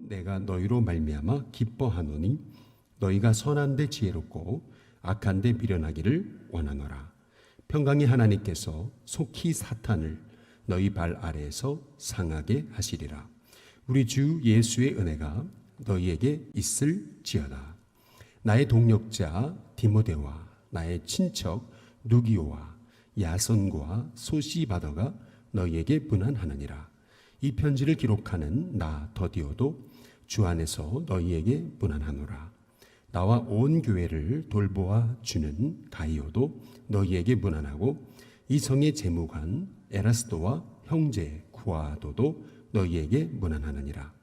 내가 너희로 말미암아 기뻐하노니 너희가 선한 데 지혜롭고 악한 데 미련하기를 원하노라. 평강의 하나님께서 속히 사탄을 너희 발 아래에서 상하게 하시리라. 우리 주 예수의 은혜가 너희에게 있을지어다. 나의 동력자 디모데와 나의 친척 누기오와 야손과 소시바더가 너희에게 문안하느니라. 이 편지를 기록하는 나 더디오도 주 안에서 너희에게 문안하노라. 나와 온 교회를 돌보아 주는 가이오도 너희에게 문안하고 이 성의 재무관 에라스도와 형제 구아도도 너희에게 문안하느니라.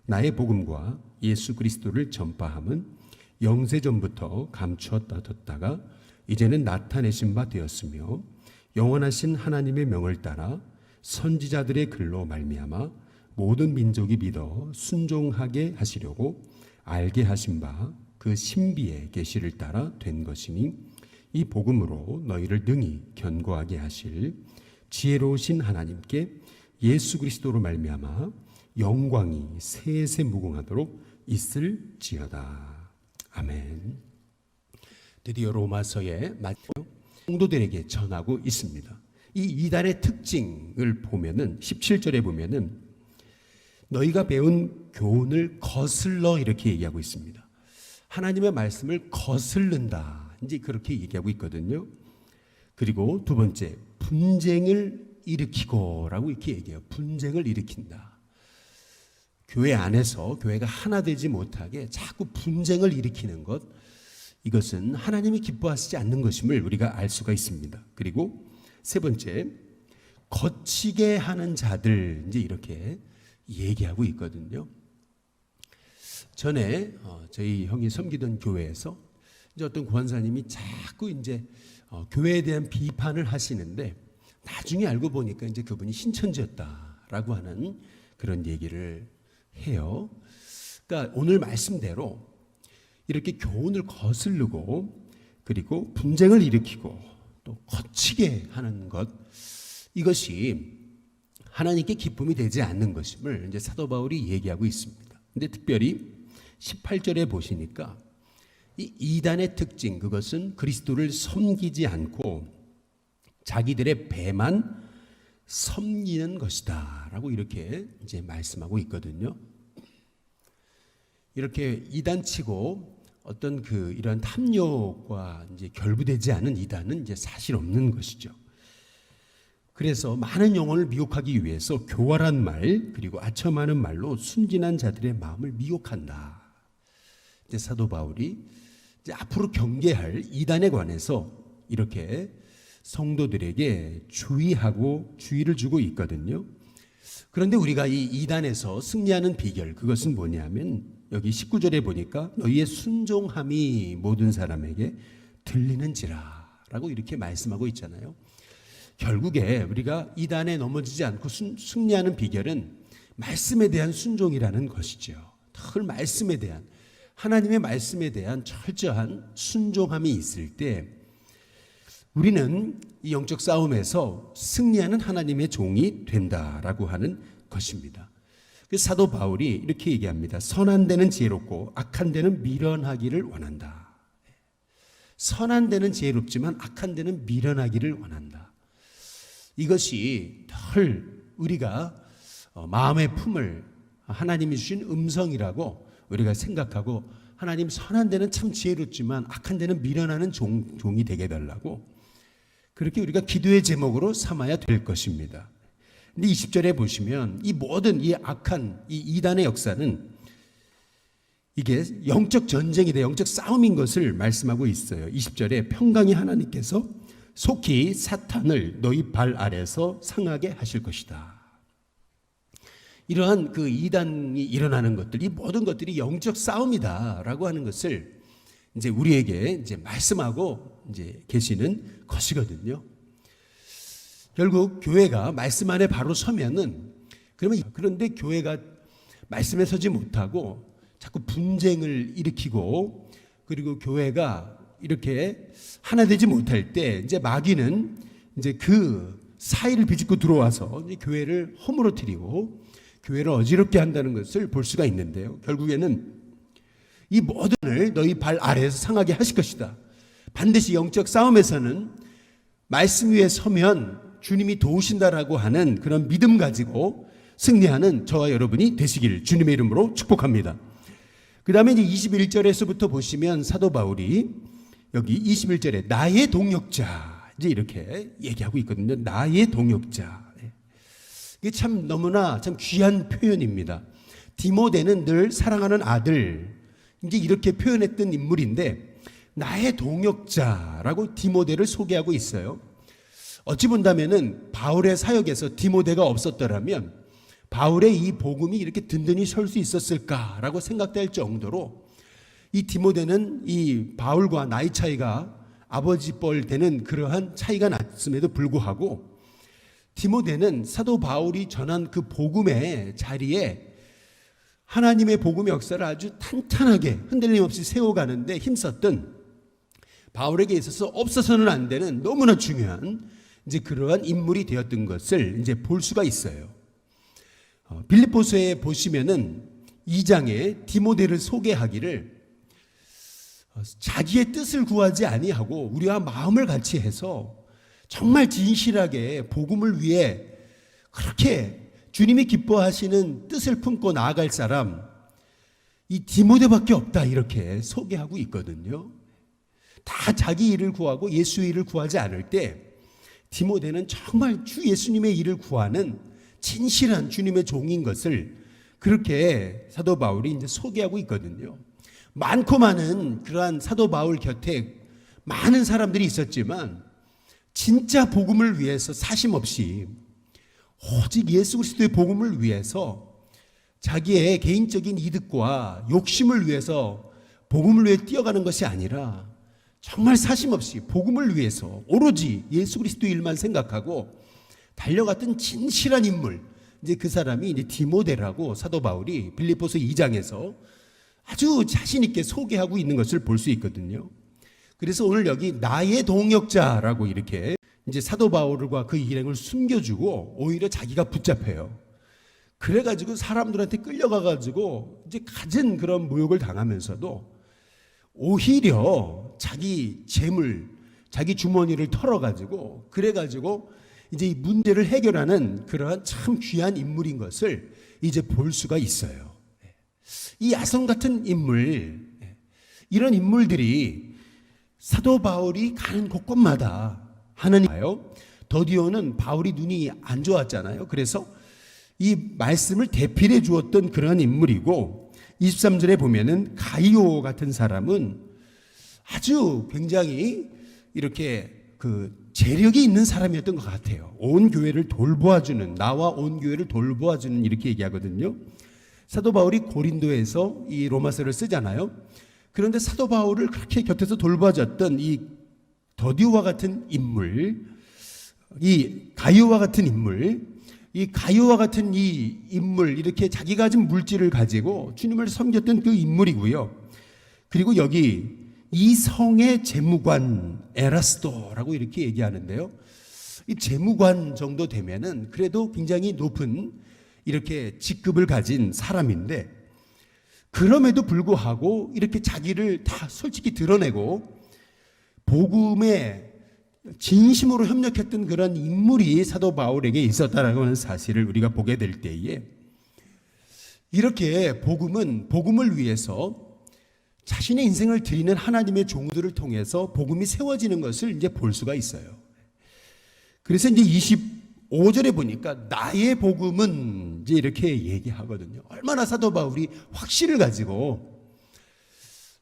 나의 복음과 예수 그리스도를 전파함은 영세전부터 감추었다 뒀다가 이제는 나타내신 바 되었으며 영원하신 하나님의 명을 따라 선지자들의 글로 말미암아 모든 민족이 믿어 순종하게 하시려고 알게 하신 바 그 신비의 계시를 따라 된 것이니 이 복음으로 너희를 능히 견고하게 하실 지혜로우신 하나님께 예수 그리스도로 말미암아 영광이 세세 무궁하도록 있을지어다. 아멘. 드디어 로마서의 마지막 성도들에게 전하고 있습니다. 이 이단의 특징을 보면은 17절에 보면은 너희가 배운 교훈을 거슬러 이렇게 얘기하고 있습니다. 하나님의 말씀을 거슬른다. 이제 그렇게 얘기하고 있거든요. 그리고 두 번째, 분쟁을 일으키고라고 이렇게 얘기해요. 분쟁을 일으킨다. 교회 안에서 교회가 하나 되지 못하게 자꾸 분쟁을 일으키는 것, 이것은 하나님이 기뻐하시지 않는 것임을 우리가 알 수가 있습니다. 그리고 세 번째, 거치게 하는 자들, 이제 이렇게 얘기하고 있거든요. 전에 저희 형이 섬기던 교회에서 이제 어떤 권사님이 자꾸 이제 교회에 대한 비판을 하시는데 나중에 알고 보니까 이제 그분이 신천지였다라고 하는 그런 얘기를 해요. 그러니까 오늘 말씀대로 이렇게 교훈을 거스르고 그리고 분쟁을 일으키고 또 거치게 하는 것, 이것이 하나님께 기쁨이 되지 않는 것임을 이제 사도 바울이 얘기하고 있습니다. 근데 특별히 18절에 보시니까 이 이단의 특징, 그것은 그리스도를 섬기지 않고 자기들의 배만 섬기는 것이다라고 이렇게 이제 말씀하고 있거든요. 이렇게 이단치고 어떤 이런 탐욕과 이제 결부되지 않은 이단은 이제 사실 없는 것이죠. 그래서 많은 영혼을 미혹하기 위해서 교활한 말 그리고 아첨하는 말로 순진한 자들의 마음을 미혹한다. 이제 사도 바울이 이제 앞으로 경계할 이단에 관해서 이렇게 성도들에게 주의를 주고 있거든요. 그런데 우리가 이 이단에서 승리하는 비결, 그것은 뭐냐면 여기 19절에 보니까 너희의 순종함이 모든 사람에게 들리는지라 라고 이렇게 말씀하고 있잖아요. 결국에 우리가 이단에 넘어지지 않고 승리하는 비결은 말씀에 대한 순종이라는 것이죠. 늘 말씀에 대한, 하나님의 말씀에 대한 철저한 순종함이 있을 때 우리는 이 영적 싸움에서 승리하는 하나님의 종이 된다라고 하는 것입니다. 사도 바울이 이렇게 얘기합니다. 선한 데는 지혜롭고 악한 데는 미련하기를 원한다. 선한 데는 지혜롭지만 악한 데는 미련하기를 원한다. 이것이 늘 우리가 마음의 품을 하나님이 주신 음성이라고 우리가 생각하고, 하나님 선한 데는 참 지혜롭지만 악한 데는 미련하는 종이 되게 해달라고 그렇게 우리가 기도의 제목으로 삼아야 될 것입니다. 근데 20절에 보시면 이 모든 이 악한 이 이단의 역사는 이게 영적 전쟁이다, 영적 싸움인 것을 말씀하고 있어요. 20절에 평강의 하나님께서 속히 사탄을 너희 발 아래서 상하게 하실 것이다. 이러한 이단이 일어나는 것들, 이 모든 것들이 영적 싸움이다라고 하는 것을 이제 우리에게 이제 말씀하고 이제 계시는 것이거든요. 결국 교회가 말씀 안에 바로 서면은, 그런데 교회가 말씀에 서지 못하고 자꾸 분쟁을 일으키고, 그리고 교회가 이렇게 하나 되지 못할 때 이제 마귀는 이제 그 사이를 비집고 들어와서 이제 교회를 허물어뜨리고 교회를 어지럽게 한다는 것을 볼 수가 있는데요. 결국에는 이 모든을 너희 발 아래에서 상하게 하실 것이다. 반드시 영적 싸움에서는 말씀 위에 서면 주님이 도우신다라고 하는 그런 믿음 가지고 승리하는 저와 여러분이 되시길 주님의 이름으로 축복합니다. 그 다음에 이제 21절에서부터 보시면 사도 바울이 여기 21절에 나의 동역자 이제 이렇게 얘기하고 있거든요. 나의 동역자. 이게 참 너무나 참 귀한 표현입니다. 디모데는 늘 사랑하는 아들 이제 이렇게 표현했던 인물인데 나의 동역자라고 디모데를 소개하고 있어요. 어찌 본다면은 바울의 사역에서 디모데가 없었더라면 바울의 이 복음이 이렇게 든든히 설 수 있었을까라고 생각될 정도로 이 디모데는 이 바울과 나이 차이가 아버지뻘 되는 그러한 차이가 났음에도 불구하고 디모데는 사도 바울이 전한 그 복음의 자리에 하나님의 복음의 역사를 아주 탄탄하게 흔들림 없이 세워가는데 힘썼던 바울에게 있어서 없어서는 안 되는 너무나 중요한 이제 그러한 인물이 되었던 것을 이제 볼 수가 있어요. 빌립보서에 보시면은 2장에 디모데를 소개하기를 자기의 뜻을 구하지 아니하고 우리와 마음을 같이 해서 정말 진실하게 복음을 위해 그렇게 주님이 기뻐하시는 뜻을 품고 나아갈 사람 이 디모데밖에 없다 이렇게 소개하고 있거든요. 다 자기 일을 구하고 예수의 일을 구하지 않을 때 디모데는 정말 주 예수님의 일을 구하는 진실한 주님의 종인 것을 그렇게 사도 바울이 이제 소개하고 있거든요. 많고 많은 그러한 사도 바울 곁에 많은 사람들이 있었지만 진짜 복음을 위해서 사심 없이 오직 예수 그리스도의 복음을 위해서 자기의 개인적인 이득과 욕심을 위해서 복음을 위해 뛰어가는 것이 아니라 정말 사심 없이 복음을 위해서 오로지 예수 그리스도 일만 생각하고 달려갔던 진실한 인물 이제 그 사람이 이제 디모데라고 사도 바울이 빌립보서 2장에서 아주 자신 있게 소개하고 있는 것을 볼 수 있거든요. 그래서 오늘 여기 나의 동역자라고 이렇게 이제 사도 바울과 그 일행을 숨겨주고 오히려 자기가 붙잡혀요. 그래가지고 사람들한테 끌려가가지고 이제 갖은 그런 모욕을 당하면서도 오히려 자기 재물, 자기 주머니를 털어가지고 그래가지고 이제 이 문제를 해결하는 그러한 참 귀한 인물인 것을 이제 볼 수가 있어요. 이 야손 같은 인물, 이런 인물들이 사도 바울이 가는 곳곳마다 하나님이요. 더디오는 바울이 눈이 안 좋았잖아요. 그래서 이 말씀을 대필해 주었던 그런 인물이고 23절에 보면은 가이오 같은 사람은 아주 굉장히 이렇게 그 재력이 있는 사람이었던 것 같아요. 온 교회를 돌보아주는 나와 온 교회를 돌보아주는 이렇게 얘기하거든요. 사도 바울이 고린도에서 이 로마서를 쓰잖아요. 그런데 사도 바울을 그렇게 곁에서 돌봐줬던 이 더디오와 같은 인물, 이 가이오와 같은 인물, 이 가이오와 같은 이 인물 이렇게 자기가 가진 물질을 가지고 주님을 섬겼던 그 인물이고요. 그리고 여기 이 성의 재무관 에라스도라고 이렇게 얘기하는데요. 이 재무관 정도 되면은 그래도 굉장히 높은 이렇게 직급을 가진 사람인데 그럼에도 불구하고 이렇게 자기를 다 솔직히 드러내고 복음에 진심으로 협력했던 그런 인물이 사도 바울에게 있었다라고 하는 사실을 우리가 보게 될 때에 이렇게 복음을 위해서 자신의 인생을 드리는 하나님의 종들을 통해서 복음이 세워지는 것을 이제 볼 수가 있어요. 그래서 이제 25절에 보니까 나의 복음은 이제 이렇게 얘기하거든요. 얼마나 사도 바울이 확신을 가지고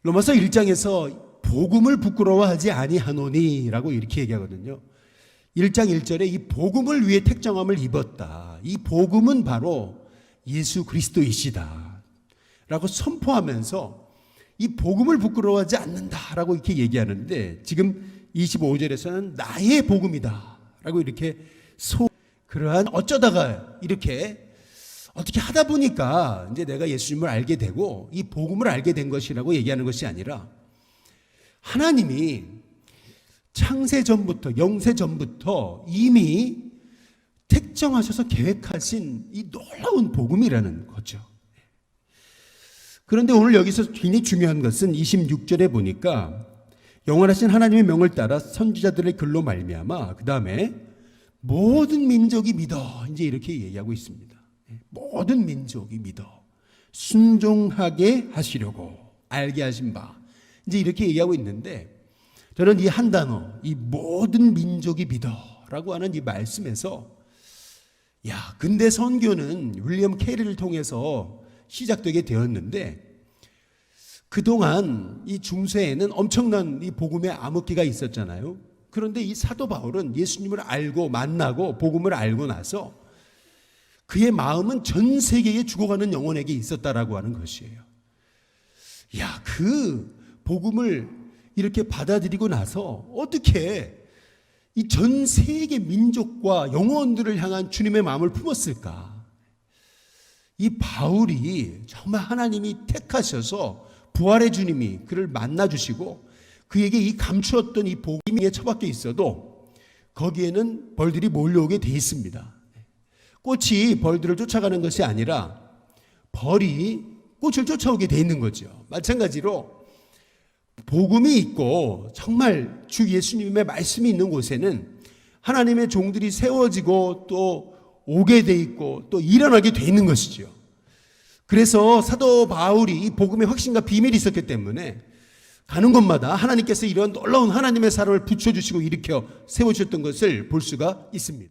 로마서 1장에서 복음을 부끄러워하지 아니하노니라고 이렇게 얘기하거든요. 1장 1절에 이 복음을 위해 택정함을 입었다. 이 복음은 바로 예수 그리스도이시다 라고 선포하면서 이 복음을 부끄러워하지 않는다라고 이렇게 얘기하는데 지금 25절에서는 나의 복음이다 라고 이렇게 그러한 어쩌다가 이렇게 어떻게 하다 보니까 이제 내가 예수님을 알게 되고 이 복음을 알게 된 것이라고 얘기하는 것이 아니라 하나님이 창세 전부터 영세 전부터 이미 택정하셔서 계획하신 이 놀라운 복음이라는 거죠. 그런데 오늘 여기서 굉장히 중요한 것은 26절에 보니까 영원하신 하나님의 명을 따라 선지자들의 글로 말미암아 그 다음에 모든 민족이 믿어 이제 이렇게 얘기하고 있습니다. 모든 민족이 믿어 순종하게 하시려고 알게 하신 바 이제 이렇게 얘기하고 있는데 저는 이 한 단어 이 모든 민족이 믿어라고 하는 이 말씀에서 근대 선교는 윌리엄 캐리를 통해서 시작되게 되었는데 그동안 이 중세에는 엄청난 이 복음의 암흑기가 있었잖아요. 그런데 이 사도 바울은 예수님을 알고 만나고 복음을 알고 나서 그의 마음은 전 세계에 죽어가는 영혼에게 있었다라고 하는 것이에요. 그 복음을 이렇게 받아들이고 나서 어떻게 이 전 세계 민족과 영혼들을 향한 주님의 마음을 품었을까? 이 바울이 정말 하나님이 택하셔서 부활의 주님이 그를 만나주시고 그에게 이 감추었던 이 복음에 처박혀 있어도 거기에는 벌들이 몰려오게 돼 있습니다. 꽃이 벌들을 쫓아가는 것이 아니라 벌이 꽃을 쫓아오게 돼 있는 거죠. 마찬가지로 복음이 있고 정말 주 예수님의 말씀이 있는 곳에는 하나님의 종들이 세워지고 또 오게 돼 있고 또 일어나게 돼 있는 것이죠. 그래서 사도 바울이 이 복음의 확신과 비밀이 있었기 때문에 가는 곳마다 하나님께서 이런 놀라운 하나님의 사람을 붙여주시고 일으켜 세우셨던 것을 볼 수가 있습니다.